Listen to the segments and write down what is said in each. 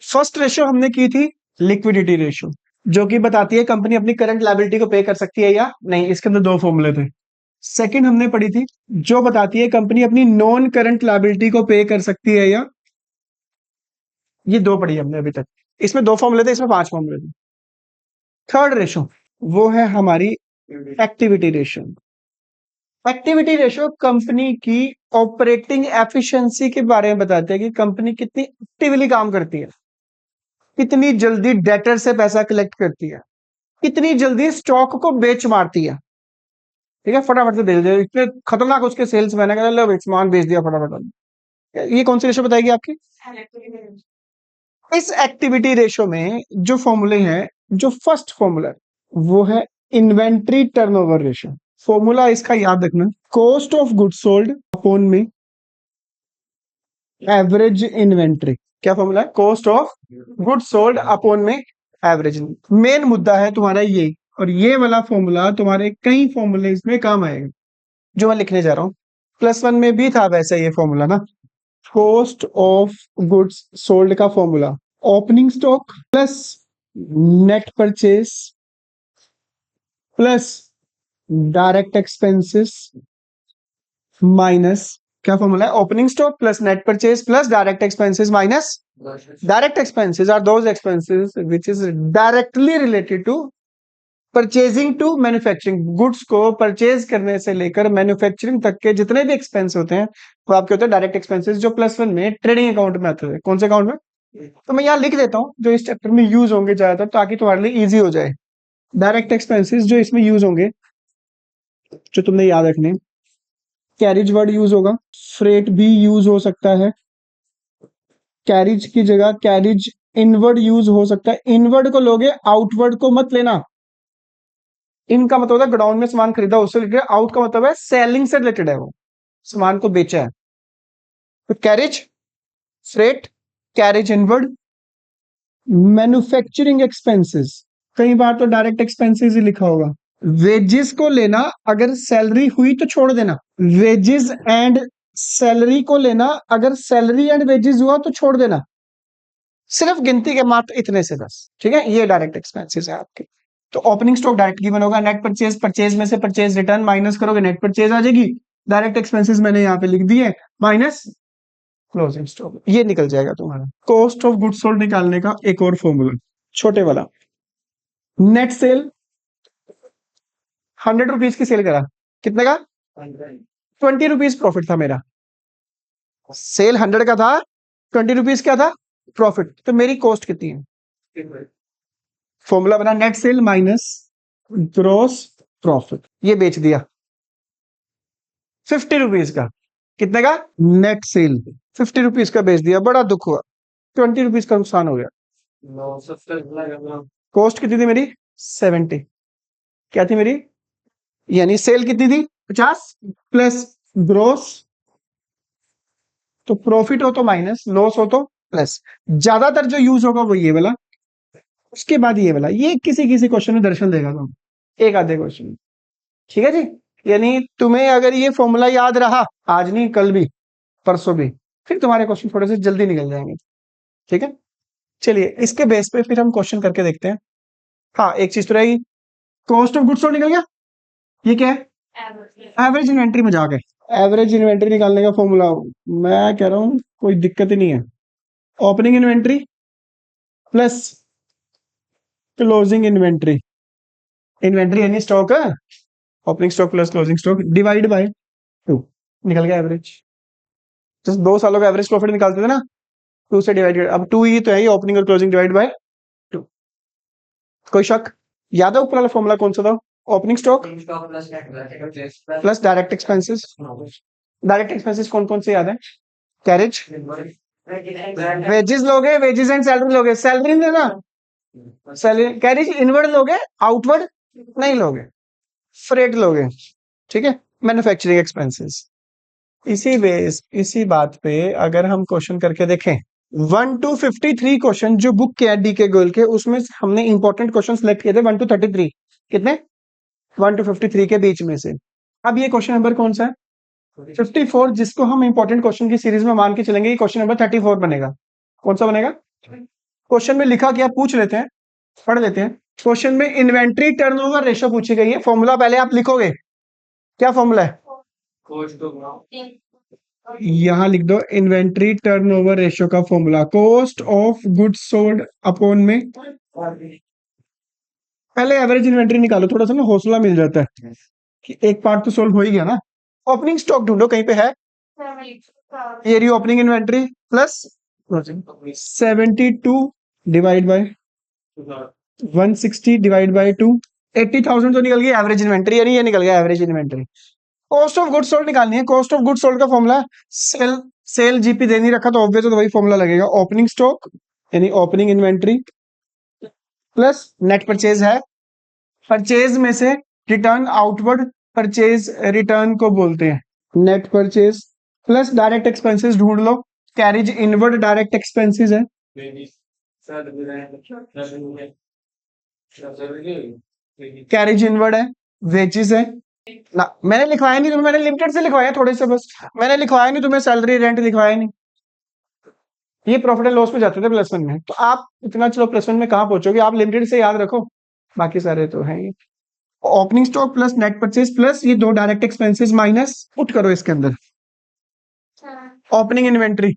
First ratio हमने की थी लिक्विडिटी रेशियो, जो कि बताती है कंपनी अपनी करंट लायबिलिटी को पे कर सकती है या नहीं। इसके अंदर दो फॉर्मूले थे। सेकंड हमने पढ़ी थी जो बताती है कंपनी अपनी नॉन करंट लायबिलिटी को पे कर सकती है या, ये दो पढ़ी हमने अभी तक। इसमें दो फॉर्मूले थे, इसमें पांच फॉर्मूले थे। थर्ड रेशियो वो है हमारी activity ratio. Activity ratio company की ऑपरेटिंग एफिशिएंसी के बारे में बताते हैं कि कंपनी कितनी एक्टिवली काम करती है, कितनी जल्दी डेटर से पैसा कलेक्ट करती है, कितनी जल्दी स्टॉक को बेच मारती है। ठीक है, फटाफट से बेच दिया, इतने खतरनाक उसके सेल्स मैन है, लो सामान बेच दिया फटाफट। ये कौन सी रेशो बताएगी आपकी? इस एक्टिविटी रेशो में जो फॉर्मूले हैं, जो फर्स्ट फॉर्मूला वो है इन्वेंट्री टर्नओवर रेशो। फॉर्मूला इसका याद रखना, cost of goods sold upon में एवरेज इन्वेंट्री। क्या फॉर्मूला है? Cost of goods sold upon में एवरेज। मेन मुद्दा है तुम्हारा ये, और ये वाला फॉर्मूला तुम्हारे कई फॉर्मूले इसमें काम आएगा जो मैं लिखने जा रहा हूं। +1 में भी था वैसे ये फॉर्मूला ना। कॉस्ट ऑफ गुड्स सोल्ड का formula opening stock plus net purchase plus direct expenses minus, क्या फॉर्मूला है? Opening stock plus net purchase plus direct expenses minus direct expenses are those expenses which is directly related to purchasing to manufacturing. Goods को purchase करने से लेकर manufacturing तक के जितने भी एक्सपेंस होते हैं वो आपके होते हैं डायरेक्ट एक्सपेंसेस, जो +1 में ट्रेडिंग अकाउंट में आते हैं। कौन से अकाउंट में? तो मैं यहाँ लिख देता हूँ जो इस चैप्टर में यूज होंगे ज्यादातर, ताकि तुम्हारे लिए इजी हो जाए। डायरेक्ट एक्सपेंसेस जो इसमें यूज होंगे, जो तुमने याद रखने, कैरिज वर्ड यूज होगा, फ्रेट भी यूज हो सकता है, कैरिज की जगह कैरिज इनवर्ड यूज हो सकता है। इनवर्ड को लोगे, आउटवर्ड को मत लेना। इनका मतलब होता है गोडाउन में सामान खरीदा उससे रिलेटेड, आउट का मतलब है सेलिंग से रिलेटेड है, वो सामान को बेचा है। तो carriage, freight, carriage inward, manufacturing expenses, कई बार तो डायरेक्ट एक्सपेंसेस ही लिखा होगा। वेजेस को लेना, अगर सैलरी हुई तो छोड़ देना। वेजेस एंड सैलरी को लेना, अगर सैलरी एंड वेजेस हुआ तो छोड़ देना। सिर्फ गिनती के मात्र इतने से बस। ठीक है, ये डायरेक्ट एक्सपेंसेस है आपके। तो ओपनिंग स्टॉक डायरेक्ट गिवन होगा, नेट परचेज, परचेज में से परचेज रिटर्न माइनस करोगे नेट परचेज आ जाएगी, डायरेक्ट एक्सपेंसेस मैंने यहाँ पे लिख दिए माइनस क्लोजिंग स्टॉक, ये निकल जाएगा तुम्हारा। कॉस्ट ऑफ गुड्स सोल्ड निकालने का एक और फॉर्मूला छोटे वाला, नेट सेल 100 रुपीज की सेल करा, कितने का? 20 रुपीज प्रॉफिट था मेरा। सेल 100 का था, 20 रुपीज क्या था? प्रॉफिट। तो मेरी कॉस्ट कितनी है? फॉर्मूला बना net cell minus gross profit. ये बेच दिया 50 रुपीज का, कितने का? नेट सेल 50 रुपीज का बेच दिया, बड़ा दुख हुआ, 20 रुपीज का नुकसान हो गया। कॉस्ट कितनी थी मेरी? 70। क्या थी मेरी? यानी सेल कितनी थी? 50 प्लस ग्रॉस, तो प्रॉफिट हो तो माइनस, लॉस हो तो प्लस। ज्यादातर जो यूज होगा वो ये वाला, उसके बाद ये वाला। ये किसी किसी क्वेश्चन में दर्शन देगा तुम, एक आधे क्वेश्चन। ठीक है जी, यानी तुम्हें अगर ये फॉर्मूला याद रहा, आज नहीं कल भी, परसों भी, फिर तुम्हारे क्वेश्चन थोड़े से जल्दी निकल जाएंगे। ठीक है, चलिए इसके बेस पे फिर हम क्वेश्चन करके देखते हैं। हाँ, एक चीज तो रहेगी, कॉस्ट ऑफ गुड्स सोल्ड निकल गया, ये क्या है? एवरेज इन्वेंट्री में जाके एवरेज इन्वेंट्री निकालने का फॉर्मूला, मैं कह रहा हूं कोई दिक्कत ही नहीं है। Opening inventory plus closing inventory, inventory यानी स्टॉक है, opening stock plus closing stock divide by 2, निकल गया एवरेज। जैसे 2 सालों का एवरेज प्रॉफिट निकालते थे ना, 2 से डिवाइड, अब 2 ही तो है, ओपनिंग और क्लोजिंग डिवाइड बाय 2। कोई शक? याद है ऊपर वाला फॉर्मूला कौन सा था? Opening stock plus direct expenses. Direct expenses कौन कौन से याद है? कैरेज, वेजेस लोगे, वेजेस एंड सैलरी लोगे, सैलरी नहीं लेना, सैलरी कैरेज इनवर्ड लोगे, आउटवर्ड नहीं लोगे, फ्रेट लोगे। ठीक है, मैन्युफैक्चरिंग एक्सपेंसेस। इसी बात पे अगर हम क्वेश्चन करके देखें, 1 to 53 क्वेश्चन जो बुक के डीके गोयल के, उसमें हमने इंपॉर्टेंट क्वेश्चन सिलेक्ट किए थे 1 to 33। कितने? 1 to 53 के बीच में से। अब ये क्वेश्चन नंबर कौन सा है? 54, जिसको हम इंपॉर्टेंट क्वेश्चन की सीरीज में मान के चलेंगे, ये क्वेश्चन नंबर 34 बनेगा। कौन सा बनेगा? क्वेश्चन में लिखा क्या पूछ लेते हैं, पढ़ लेते हैं। क्वेश्चन में इन्वेंट्री टर्नओवर रेशियो पूछी गई है। फॉर्मूला पहले आप लिखोगे, क्या फॉर्मूला है, यहां लिख दो इन्वेंट्री टर्नओवर रेशियो का formula cost of goods sold upon में, पहले एवरेज इन्वेंट्री निकालो, थोड़ा सा ना हौसला मिल जाता है कि एक पार्ट तो सोल्व हो ही गया ना। ओपनिंग स्टॉक ढूंढो, कहीं पे है ये रही opening inventory plus 72 divide by 160 divide by 2, 80,000 तो निकल गई एवरेज इन्वेंट्री, यानी ये निकल गया average inventory. Cost of goods sold निकालनी है। कॉस्ट ऑफ गुड्स सोल्ड का फॉर्मूला सेल, सेल जीपी दे नहीं रखा तो ऑब्वियस तो वही फॉर्मूला लगेगा, ओपनिंग स्टॉक यानी opening inventory plus net purchase है, परचेज में से रिटर्न आउटवर्ड परचेज रिटर्न को बोलते हैं net purchase, plus direct expenses ढूंढ लो, कैरिज इनवर्ड डायरेक्ट एक्सपेंसेस है, कैरिज इनवर्ड है, वेजेस है ना। मैंने लिखवाया नहीं तुम्हें, मैंने लिमिटेड से लिखवाया थोड़े से बस, मैंने लिखवाया नहीं तुम्हें सैलरी रेंट लिखवाया नहीं, ये प्रॉफिट एंड लॉस में जाते थे प्लस वन में, तो आप इतना चलो प्लस वन में कहाँ पहुंचोगे, आप लिमिटेड से याद रखो, बाकी सारे तो है ही। Opening stock plus net purchase plus ये दो डायरेक्ट एक्सपेंसेस माइनस पुट करो इसके अंदर, opening inventory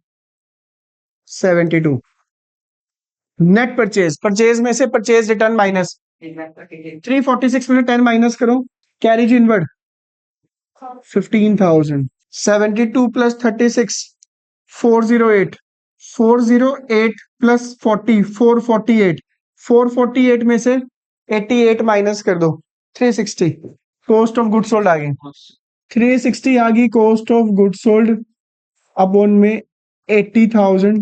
72, net purchase, purchase में से परचेज रिटर्न माइनस 346 में 10 माइनस करो, कैरिज इनवर्ड 15,000, 72 प्लस 36 408, 408 प्लस 40 448, 448 में से 88 माइनस कर दो 360, कॉस्ट ऑफ गुड सोल्ड आ गई 360 आ गई cost of good sold upon में 80,000,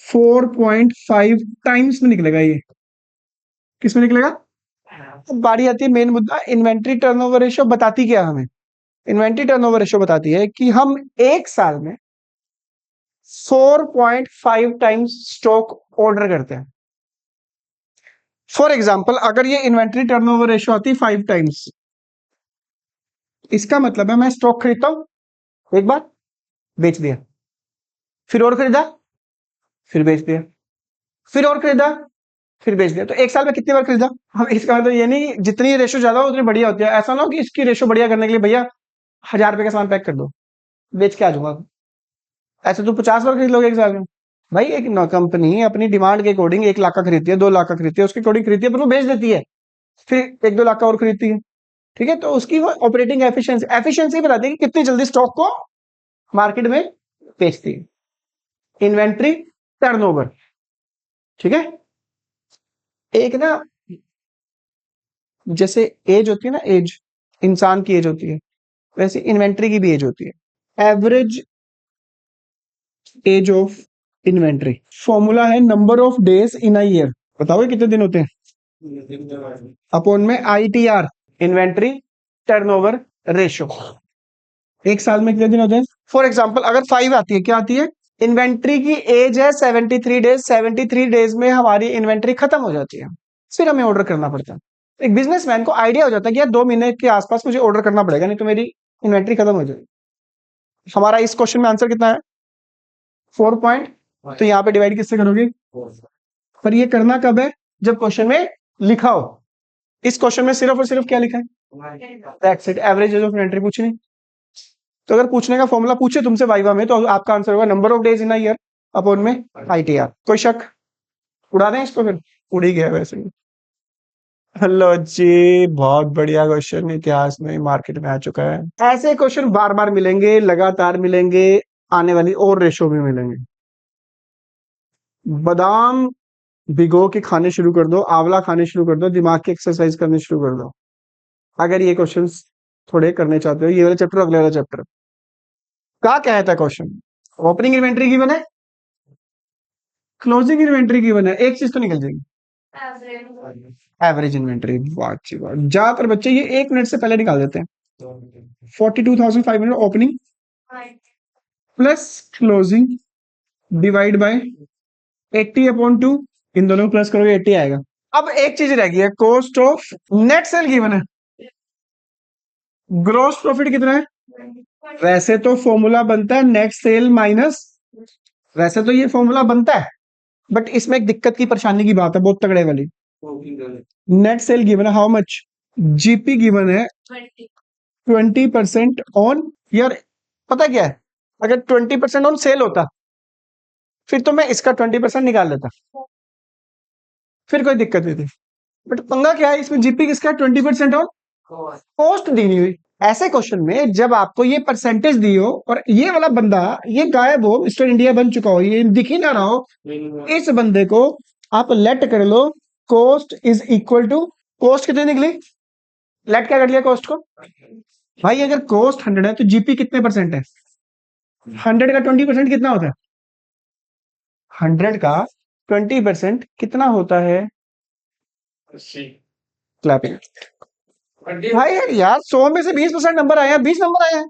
4.5 टाइम्स में निकलेगा ये, किस में निकलेगा। अब बारी आती है मेन मुद्दा, इन्वेंट्री टर्नओवर रेशियो बताती क्या हमें, इन्वेंट्री टर्नओवर रेशियो बताती है कि हम एक साल में 4.5 टाइम्स स्टॉक ऑर्डर करते हैं। फॉर एग्जाम्पल अगर ये इन्वेंट्री टर्नओवर रेशियो आती है 5 टाइम्स, इसका मतलब है मैं स्टॉक खरीदता हूं, एक बार बेच दिया, फिर और खरीदा, फिर बेच दिया, फिर और खरीदा, फिर बेच दिया, तो एक साल में कितनी बार खरीदा। हम इसका मतलब ये नहीं जितनी रेशो ज्यादा हो उतनी बढ़िया होती है, ऐसा ना हो कि इसकी रेशो बढ़िया करने के लिए भैया 1,000 रुपए का सामान पैक कर दो, बेच के आ जाऊंगा, ऐसे तो 50 बार खरीद लोगे एक साल में। भाई एक कंपनी अपनी डिमांड के अकॉर्डिंग 1 लाख का खरीदती है, 2 लाख का खरीदती है, उसके अकॉर्डिंग खरीदती है, पर वो बेच देती है, फिर 1-2 लाख का और खरीदती है, ठीक है। तो उसकी वो ऑपरेटिंग एफिशिएंसी एफिशिएंसी बताती है कि कितनी जल्दी स्टॉक को मार्केट में बेचती है, इन्वेंट्री टर्नओवर, ठीक है। एक ना जैसे एज होती है ना, एज इंसान की एज होती है, वैसे इन्वेंट्री की भी एज होती है, average age of inventory. Formula है number of days in a year, बताओ कितने दिन होते हैं, अपॉन में ITR इन्वेंट्री टर्नओवर रेशियो, एक साल में कितने दिन होते हैं। फॉर एग्जांपल अगर 5 आती है, क्या आती है, इन्वेंट्री की एज है 73 डेज, 73 डेज में हमारी इन्वेंट्री खत्म हो जाती है, फिर हमें ऑर्डर करना पड़ता है। एक बिजनेसमैन को आइडिया हो जाता है कि यार 2 महीने के आसपास मुझे ऑर्डर करना पड़ेगा, नहीं तो मेरी इन्वेंट्री खत्म हो जाएगी। हमारा इस क्वेश्चन में आंसर कितना है 4 पॉइंट, तो यहाँ पे डिवाइड किससे करोगे, पर ये करना कब है, जब क्वेश्चन में लिखा हो। इस क्वेश्चन में सिर्फ और सिर्फ क्या लिखा है, that's it, average age of inventory पूछनी। तो अगर पूछने का फॉर्मूला पूछे तुमसे वाइवा में, तो आपका आंसर होगा number of days in a year upon में ITR। कोई शक, उड़ा दें इसको, फिर उड़ ही गया वैसे ही। हेलो जी, बहुत बढ़िया क्वेश्चन इतिहास में मार्केट में आ चुका है। ऐसे क्वेश्चन बार बार मिलेंगे, लगातार मिलेंगे, आने वाली और रेशो में मिलेंगे। बादाम भिगो के खाने शुरू कर दो, आंवला खाने शुरू कर दो, दिमाग की एक्सरसाइज करनी शुरू कर दो, अगर ये क्वेश्चंस थोड़े करने चाहते हो। ये वाला चैप्टर, अगले वाला चैप्टर क्या कहता है क्वेश्चन, ओपनिंग इन्वेंट्री की बने, क्लोजिंग इन्वेंट्री की बने, एक चीज तो निकल जाएगी, एवरेज इन्वेंट्री। ज्यादातर बच्चे ये 1 मिनट से पहले निकाल देते हैं। 42,500 opening plus closing divide by 80/2, इन दोनों प्लस करोगे 80 आएगा। अब एक चीज रह गई है, cost of net cell given है, ग्रॉस प्रॉफिट कितना है। वैसे तो फॉर्मूला बनता है नेट सेल माइनस, वैसे तो ये फॉर्मूला बनता है बट इसमें एक दिक्कत की परेशानी की बात है, बहुत तगड़े वाली। नेट सेल गिवन है हाउ मच, जीपी गिवन है 20% ऑन। यार पता क्या है, अगर 20% ऑन सेल होता फिर तो मैं इसका 20% निकाल लेता, फिर कोई दिक्कत नहीं थी। बट पंगा क्या है, इसमें जीपी किसका 20% ऑन कॉस्ट दी नहीं हुई। ऐसे क्वेश्चन में जब आपको ये परसेंटेज दी हो और ये वाला बंदा ये गायब हो, मिस्टर इंडिया बन चुका हो, ये दिख ही ना रहा हो, इस बंदे को आप लेट कर लो, cost is equal to, cost कितनी निकली, लेट क्या कर लिया कॉस्ट को। भाई अगर कॉस्ट 100 है तो जीपी कितने परसेंट है, 100 का 20% कितना होता है, 100 का 20% कितना होता है, क्लैपिंग। भाई यार 100 में से 20% नंबर आया, 20 नंबर आया है,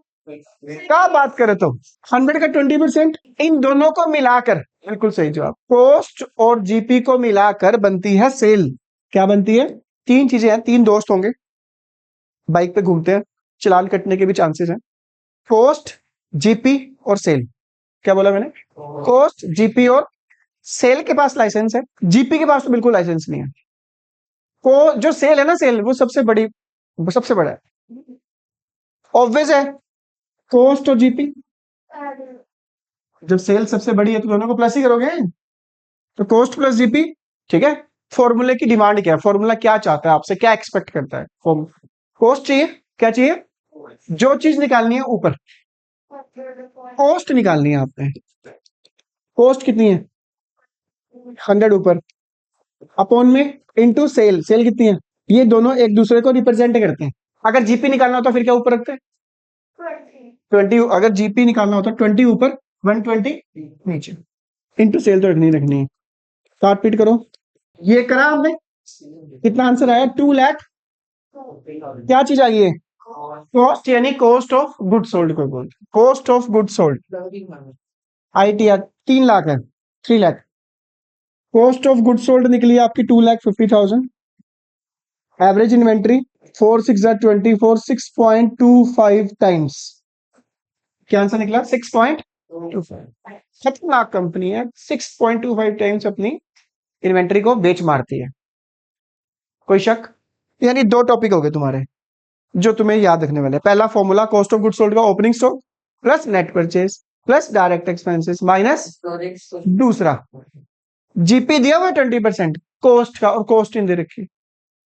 क्या बात करे तो 100 का 20%, इन दोनों को मिलाकर, बिल्कुल सही जवाब, कॉस्ट और जीपी को मिलाकर बनती है सेल। क्या बनती है, तीन चीजें हैं, तीन दोस्त होंगे बाइक पे घूमते हैं, चालान कटने के भी चांसेस हैं, कॉस्ट जीपी और सेल। क्या बोला मैंने, कॉस्ट जीपी और सेल के पास लाइसेंस है, जीपी के पास तो बिल्कुल लाइसेंस नहीं है। को जो सेल है ना, सेल वो सबसे बड़ी, वो सबसे बड़ा है, ऑब्वियस है, कॉस्ट और जीपी। जब सेल सबसे बड़ी है तो दोनों को प्लस ही करोगे, तो कॉस्ट प्लस जीपी। ठीक है, फॉर्मूले की डिमांड क्या है, फॉर्मूला क्या चाहता है आपसे, क्या एक्सपेक्ट करता है, कॉस्ट चाहिए, क्या चाहिए, जो चीज निकालनी है ऊपर, कॉस्ट निकालनी है आपने, कॉस्ट कितनी है 100 ऊपर, अपॉन में इनटू सेल, सेल कितनी है, ये दोनों एक दूसरे को रिप्रेजेंट करते हैं। अगर जीपी निकालना होता फिर क्या ऊपर रखते हैं 20, अगर जीपी निकालना होता 20 ऊपर 120 नीचे, इनटू सेल तो रखनी रखनी है। काट पीट करो, ये करा हमने, कितना आंसर आया 2 लाख, क्या चीज आ गई है, कॉस्ट, यानी कॉस्ट ऑफ गुड सोल्ड को बोलते हैं, cost of good sold, ITR 3 lakh है, 3 lakh, cost of good sold निकली आपकी 2,50,000, एवरेज इन्वेंट्री 4 6 24, 6.25 टाइम्स, क्या आंसर निकला 6.25, खतरनाक कंपनी है, 6.25 टाइम्स अपनी इन्वेंट्री को बेच मारती है। कोई शक, यानी दो टॉपिक हो गए तुम्हारे जो तुम्हें याद रखने वाले, पहला formula cost of good sold का opening stock plus net purchase plus direct expenses minus, दूसरा जीपी दिया हुआ 20% कॉस्ट का और कॉस्ट इन दे रखी,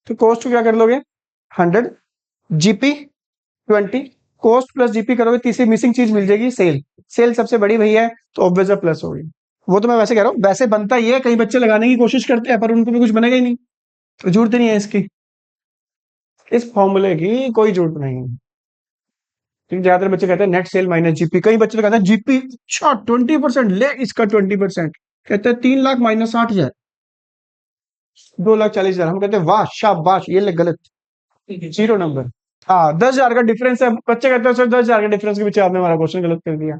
तो कॉस्ट को क्या कर लोगे 100, जीपी 20, कॉस्ट प्लस जीपी करोगे, तीसरी मिसिंग चीज मिल जाएगी सेल, सेल सबसे बड़ी भई है तो ऑब्वियस प्लस होगी। वो तो मैं वैसे कह रहा हूँ, वैसे बनता ही है, कई बच्चे लगाने की कोशिश करते हैं पर उनको भी कुछ बनेगा ही नहीं, तो जरूरत नहीं है इसकी, इस फॉर्मूले की कोई जरूरत नहीं है। क्योंकि ज्यादातर बच्चे कहते हैं नेट सेल माइनस जीपी, कई बच्चे तो कहते हैं जीपी अच्छा 20% ले, इसका 20% कहते हैं 3 लाख माइनस 60,000, 2,40,000, हम कहते हैं वाह शाबाश, ये ले गलत, 0 नंबर। हाँ 10,000 का डिफरेंस है, बच्चे कहते हैं सर 10,000 के डिफरेंस के पीछे आपने हमारा क्वेश्चन गलत कर दिया,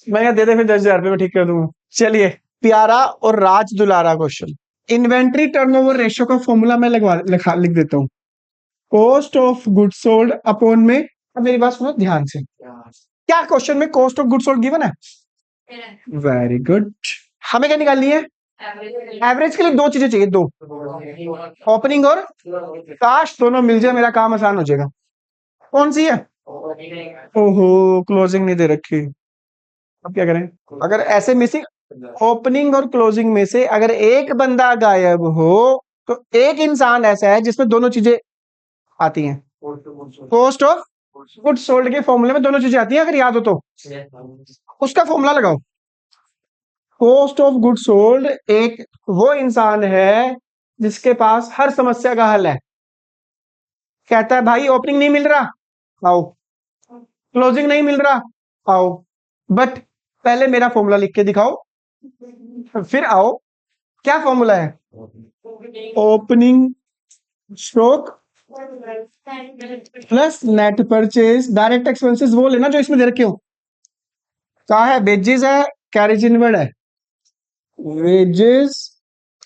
मैं क्या दे दे फिर 10,000 रुपये में ठीक कर दूंगा। चलिए प्यारा और राज दुलारा क्वेश्चन, इन्वेंट्री टर्नओवर रेशियो का फॉर्मूला मैं लिख देता हूँ, cost of good sold upon में, अब मेरी बात सुनो ध्यान से, क्या क्वेश्चन में cost of good sold given है, वेरी गुड, हमें क्या निकालनी है, एवरेज के लिए दो चीजें चाहिए, दो, ओपनिंग और काश दोनों मिल जाए मेरा काम आसान हो जाएगा, कौन सी है, ओहो क्लोजिंग नहीं दे रखी, अब क्या करें, अगर ऐसे मिसिंग, ओपनिंग और क्लोजिंग में से अगर एक बंदा गायब हो तो एक इंसान ऐसा है जिसमें दोनों चीजें आती हैं, कॉस्ट ऑफ गुड सोल्ड के फॉर्मूले में दोनों चीजें आती हैं, अगर याद हो तो उसका फॉर्मूला लगाओ, कॉस्ट ऑफ गुड सोल्ड एक वो इंसान है जिसके पास हर समस्या का हल है, कहता है भाई ओपनिंग नहीं मिल रहा आओ, क्लोजिंग नहीं मिल रहा आओ, बट पहले मेरा फॉर्मूला लिख के दिखाओ फिर आओ, क्या फॉर्मूला है, opening stroke plus net purchase, direct expenses वो लेना जो इसमें दे रखे हो, क्या है, वेजेस है कैरेज इनवर्ड है, wages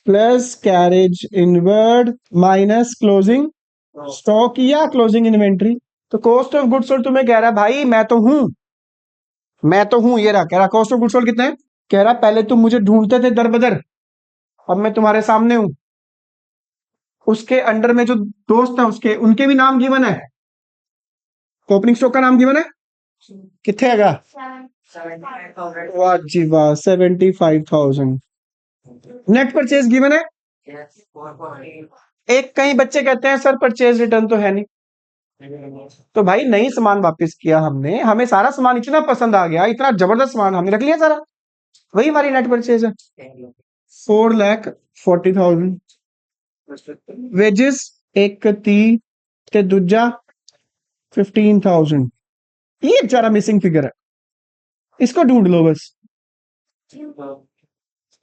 plus carriage inward minus closing stock या क्लोजिंग इन्वेंट्री, तो कॉस्ट ऑफ गुड सोल्ड तुम्हें कह रहा है भाई मैं तो हूं, ये रहा कह रहा कॉस्ट ऑफ गुड सोल्ड कितना है, कह रहा पहले तुम मुझे ढूंढते थे दर बदर, अब मैं तुम्हारे सामने हूं, उसके अंडर में जो दोस्त है उसके, उनके भी नाम गिवन है, ओपनिंग स्टॉक का नाम गिवन है, कितने हैगा? वाह जी वाह, 75,000। नेट परचेज गिवन है। एक कई बच्चे कहते हैं सर परचेज रिटर्न तो है नहीं, तो भाई नई सामान वापस किया हमने, हमें सारा सामान इतना पसंद आ गया, इतना जबरदस्त सामान हमने रख लिया सारा, वही हमारी नेट परचेज है। 4,40,000। वेजेस एक 30 ते दूजा 15,000। ये बेचारा मिसिंग फिगर है, इसको ढूंढ लो बस।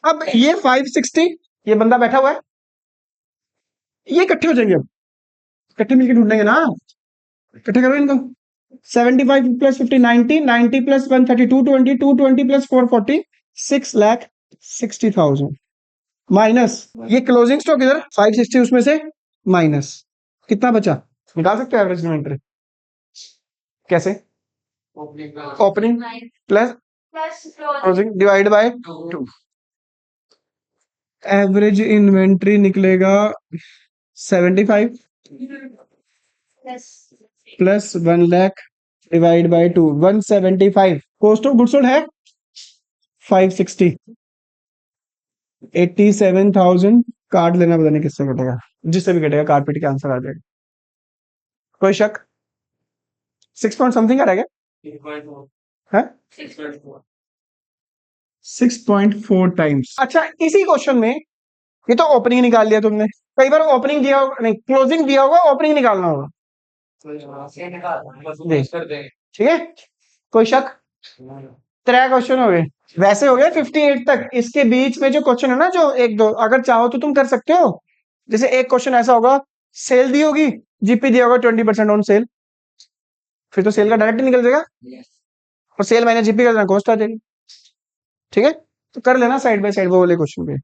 अब ये 560, ये बंदा बैठा हुआ है, ये इकट्ठे हो जाएंगे, अब इकट्ठे मिलकर ढूंढेंगे ना, इकट्ठे करो इनको। 75 प्लस 50 90, 90 प्लस 130 220, 220 प्लस 440 6,60,000 माइनस ये क्लोजिंग स्टॉक इधर 560, उसमें से माइनस कितना बचा, निकाल सकते हो एवरेज इन्वेंटरी कैसे? Opening plus closing divide by 2, average inventory निकलेगा 75 plus 1 lakh divide by 2, 175। Cost of goods sold है 560, 87,000। कार्ड लेना पता नहीं किससे कटेगा, जिससे भी कटेगा कार्ड पीट के आंसर आ जाएगा। कोई शक? 6 पॉइंट समथिंग आ रहा है, 6.4 टाइम्स। अच्छा इसी क्वेश्चन में ये तो ओपनिंग निकाल लिया तुमने, कई बार ओपनिंग दिया होगा, नहीं क्लोजिंग दिया होगा, ओपनिंग निकालना होगा, ठीक है? कोई शक? 3 क्वेश्चन हो गए, वैसे हो गए 58 तक। इसके बीच में जो क्वेश्चन है ना, जो एक दो, अगर चाहो तो तुम कर सकते हो। जैसे एक क्वेश्चन ऐसा होगा, सेल दी होगी, जीपी दिया होगा 20% ऑन सेल, फिर तो सेल का डायरेक्ट निकल जाएगा, और सेल माइनस जीपी का कॉस्ट आ जाएगी, ठीक है? तो कर लेना साइड बाय साइड वो वाले क्वेश्चन पे।